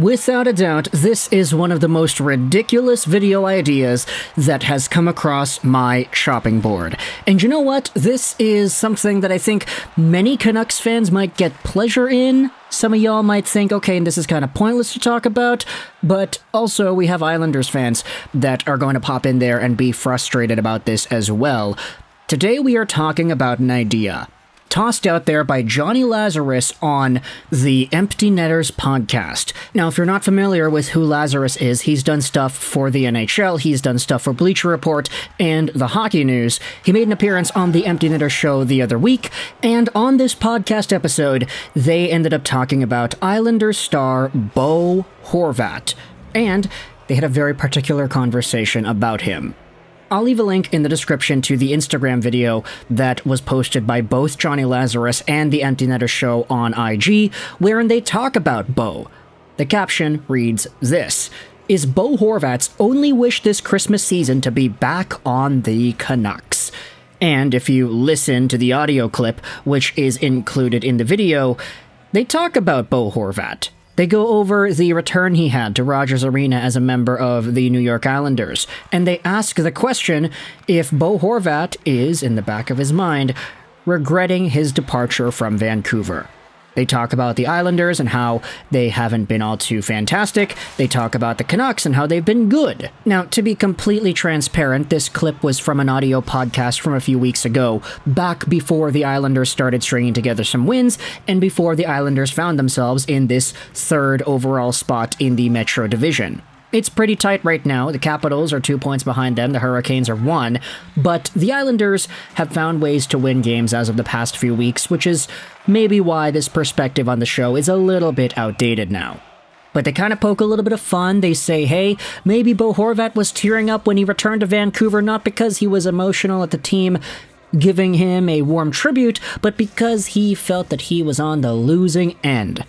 Without a doubt, this is one of the most ridiculous video ideas that has come across my chopping board. And you know what? This is something that I think many Canucks fans might get pleasure in. Some of y'all might think, okay, this is kind of pointless to talk about, but also we have Islanders fans that are going to pop in there and be frustrated about this as well. Today we are talking about an idea tossed out there by Johnny Lazarus on the Empty Netters podcast. Now, if you're not familiar with who Lazarus is, he's done stuff for the NHL, he's done stuff for Bleacher Report and the Hockey News. He made an appearance on the Empty Netters show the other week, and on this podcast episode, they ended up talking about Islanders star Bo Horvat, and they had a very particular conversation about him. I'll leave a link in the description to the Instagram video that was posted by both Johnny Lazarus and the Empty Netter show on IG, wherein they talk about Bo. The caption reads this: "Is Bo Horvat's only wish this Christmas season to be back on the Canucks?" And if you listen to the audio clip, which is included in the video, they talk about Bo Horvat. They go over the return he had to Rogers Arena as a member of the New York Islanders, and they ask the question if Bo Horvat is, in the back of his mind, regretting his departure from Vancouver. They talk about the Islanders and how they haven't been all too fantastic. They talk about the Canucks and how they've been good. Now, to be completely transparent, this clip was from an audio podcast from a few weeks ago, back before the Islanders started stringing together some wins, and before the Islanders found themselves in this third overall spot in the Metro Division. It's pretty tight right now. The Capitals are 2 points behind them, the Hurricanes are 1, but the Islanders have found ways to win games as of the past few weeks, which is maybe why this perspective on the show is a little bit outdated now. But they kind of poke a little bit of fun. They say, hey, maybe Bo Horvat was tearing up when he returned to Vancouver, not because he was emotional at the team giving him a warm tribute, but because he felt that he was on the losing end.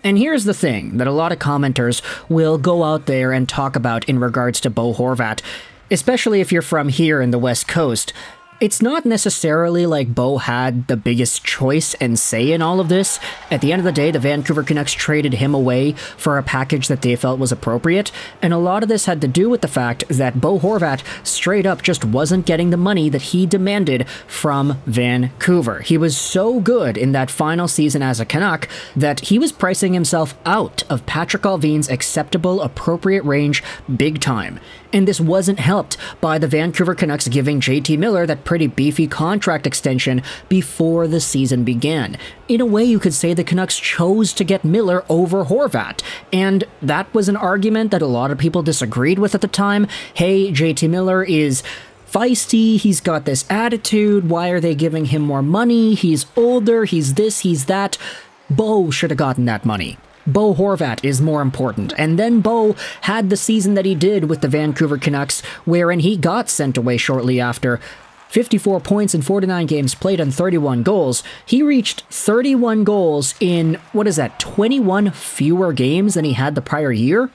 And here's the thing that a lot of commenters will go out there and talk about in regards to Bo Horvat, especially if you're from here in the West Coast. It's not necessarily like Bo had the biggest choice and say in all of this. At the end of the day, the Vancouver Canucks traded him away for a package that they felt was appropriate, and a lot of this had to do with the fact that Bo Horvat straight up just wasn't getting the money that he demanded from Vancouver. He was so good in that final season as a Canuck that he was pricing himself out of Patrick Allvin's acceptable, appropriate range big time. And this wasn't helped by the Vancouver Canucks giving JT Miller that pretty beefy contract extension before the season began. In a way, you could say the Canucks chose to get Miller over Horvat, and that was an argument that a lot of people disagreed with at the time. Hey, JT Miller is feisty, he's got this attitude, why are they giving him more money? He's older, he's this, he's that. Bo should have gotten that money. Bo Horvat is more important, and then Bo had the season that he did with the Vancouver Canucks, wherein he got sent away shortly after. 54 points in 49 games played and 31 goals. He reached 31 goals in, 21 fewer games than he had the prior year?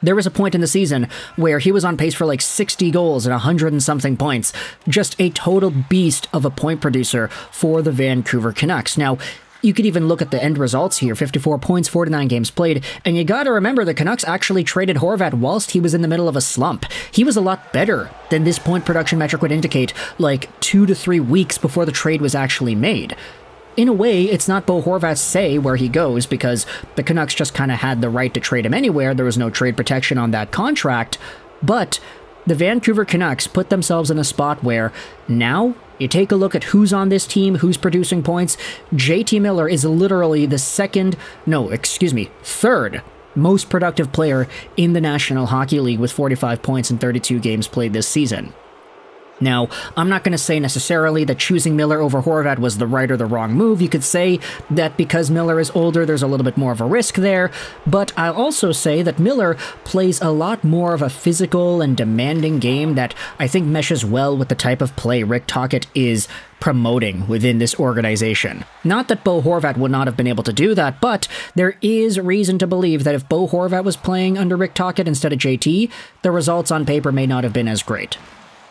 There was a point in the season where he was on pace for like 60 goals and 100 and something points. Just a total beast of a point producer for the Vancouver Canucks. Now, you could even look at the end results here, 54 points, 49 games played, and you gotta remember the Canucks actually traded Horvat whilst he was in the middle of a slump. He was a lot better than this point production metric would indicate, like 2 to 3 weeks before the trade was actually made. In a way, it's not Bo Horvat's say where he goes, because the Canucks just kind of had the right to trade him anywhere. There was no trade protection on that contract, but the Vancouver Canucks put themselves in a spot where now you take a look at who's on this team, who's producing points. JT Miller is literally the third most productive player in the National Hockey League with 45 points in 32 games played this season. Now, I'm not going to say necessarily that choosing Miller over Horvat was the right or the wrong move. You could say that because Miller is older, there's a little bit more of a risk there, but I'll also say that Miller plays a lot more of a physical and demanding game that I think meshes well with the type of play Rick Tocchet is promoting within this organization. Not that Bo Horvat would not have been able to do that, but there is reason to believe that if Bo Horvat was playing under Rick Tocchet instead of JT, the results on paper may not have been as great.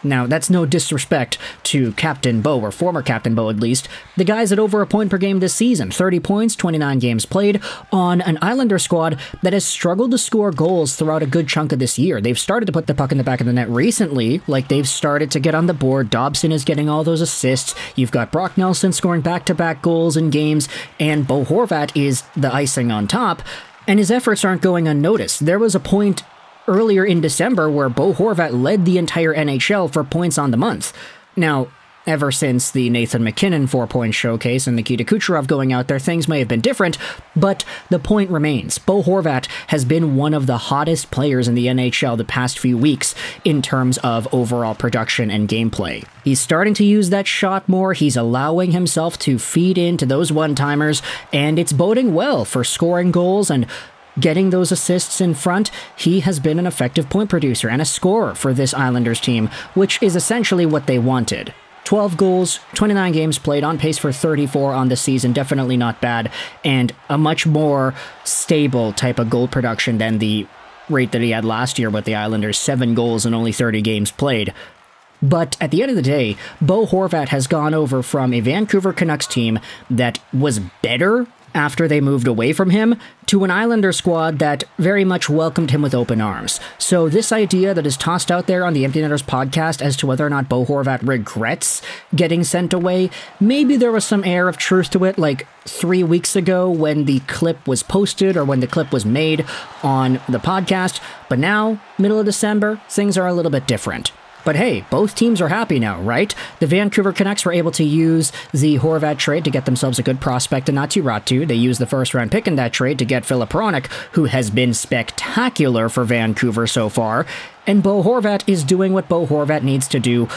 Now, that's no disrespect to Captain Bo, or former Captain Bo at least. The guy's at over a point per game this season, 30 points, 29 games played, on an Islander squad that has struggled to score goals throughout a good chunk of this year. They've started to put the puck in the back of the net recently, like they've started to get on the board. Dobson is getting all those assists. You've got Brock Nelson scoring back-to-back goals in games, and Bo Horvat is the icing on top, and his efforts aren't going unnoticed. There was a point earlier in December where Bo Horvat led the entire NHL for points on the month. Now, ever since the Nathan MacKinnon 4-point showcase and Nikita Kucherov going out there, things may have been different, but the point remains. Bo Horvat has been one of the hottest players in the NHL the past few weeks in terms of overall production and gameplay. He's starting to use that shot more, he's allowing himself to feed into those one-timers, and it's boding well for scoring goals and getting those assists in front. He has been an effective point producer and a scorer for this Islanders team, which is essentially what they wanted. 12 goals, 29 games played, on pace for 34 on the season, definitely not bad, and a much more stable type of goal production than the rate that he had last year with the Islanders, 7 goals and only 30 games played. But at the end of the day, Bo Horvat has gone over from a Vancouver Canucks team that was better after they moved away from him to an Islander squad that very much welcomed him with open arms. So this idea that is tossed out there on the Empty Netters podcast as to whether or not Bo Horvat regrets getting sent away, maybe there was some air of truth to it, like 3 weeks ago when the clip was posted or when the clip was made on the podcast. But now, middle of December, things are a little bit different. But hey, both teams are happy now, right? The Vancouver Canucks were able to use the Horvat trade to get themselves a good prospect in Natu Ratu. They used the first-round pick in that trade to get Filip Hronek, who has been spectacular for Vancouver so far. And Bo Horvat is doing what Bo Horvat needs to do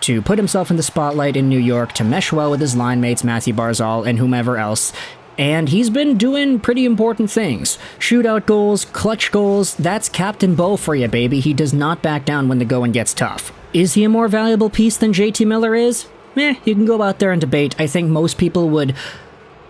to put himself in the spotlight in New York, to mesh well with his line mates Matthew Barzal and whomever else. And he's been doing pretty important things. Shootout goals, clutch goals, that's Captain Bo for you, baby. He does not back down when the going gets tough. Is he a more valuable piece than JT Miller is? You can go out there and debate. I think most people would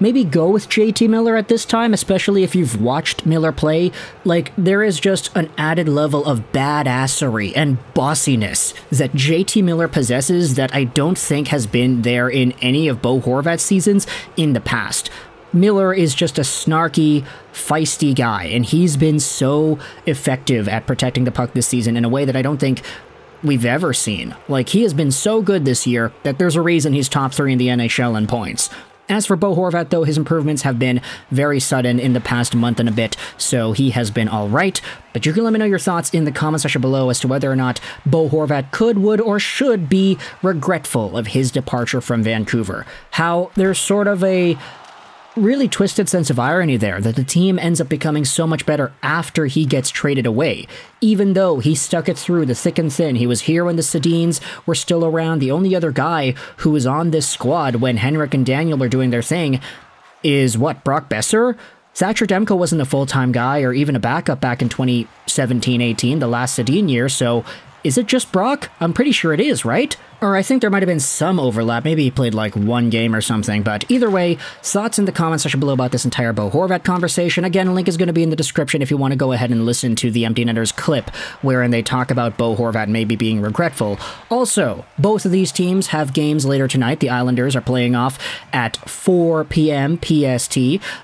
maybe go with JT Miller at this time, especially if you've watched Miller play. Like, there is just an added level of badassery and bossiness that JT Miller possesses that I don't think has been there in any of Bo Horvat's seasons in the past. Miller is just a snarky, feisty guy, and he's been so effective at protecting the puck this season in a way that I don't think we've ever seen. Like, he has been so good this year that there's a reason he's top 3 in the NHL in points. As for Bo Horvat, though, his improvements have been very sudden in the past month and a bit, so he has been alright. But you can let me know your thoughts in the comment section below as to whether or not Bo Horvat could, would, or should be regretful of his departure from Vancouver. How there's sort of a really twisted sense of irony there, that the team ends up becoming so much better after he gets traded away. Even though he stuck it through the thick and thin, he was here when the Sedins were still around. The only other guy who was on this squad when Henrik and Daniel were doing their thing is, Brock Besser? Thatcher Demko wasn't a full-time guy or even a backup back in 2017-18, the last Sedin year, so is it just Brock? I'm pretty sure it is, right? Or I think there might have been some overlap. Maybe he played like 1 game or something. But either way, thoughts in the comment section below about this entire Bo Horvat conversation. Again, a link is going to be in the description if you want to go ahead and listen to the Empty Netters clip wherein they talk about Bo Horvat maybe being regretful. Also, both of these teams have games later tonight. The Islanders are playing off at 4 p.m. PST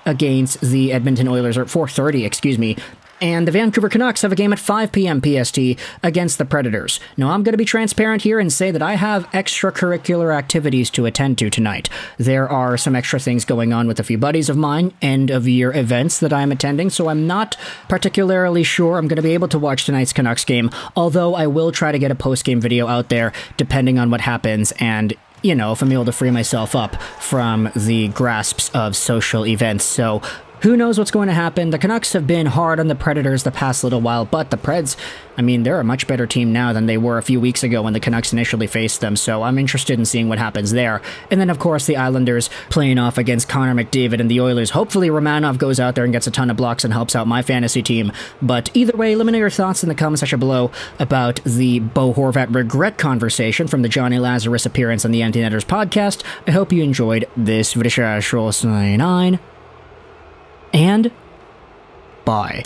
against the Edmonton Oilers, or 4:30, excuse me. And the Vancouver Canucks have a game at 5 p.m. PST against the Predators. Now, I'm going to be transparent here and say that I have extracurricular activities to attend to tonight. There are some extra things going on with a few buddies of mine, end-of-year events that I'm attending, so I'm not particularly sure I'm going to be able to watch tonight's Canucks game, although I will try to get a post-game video out there depending on what happens and, you know, if I'm able to free myself up from the grasps of social events. So who knows what's going to happen? The Canucks have been hard on the Predators the past little while, but the Preds, I mean, they're a much better team now than they were a few weeks ago when the Canucks initially faced them, so I'm interested in seeing what happens there. And then, of course, the Islanders playing off against Connor McDavid and the Oilers. Hopefully Romanov goes out there and gets a ton of blocks and helps out my fantasy team. But either way, let me know your thoughts in the comment section below about the Bo Horvat regret conversation from the Johnny Lazarus appearance on the Empty Netters podcast. I hope you enjoyed this video. And bye.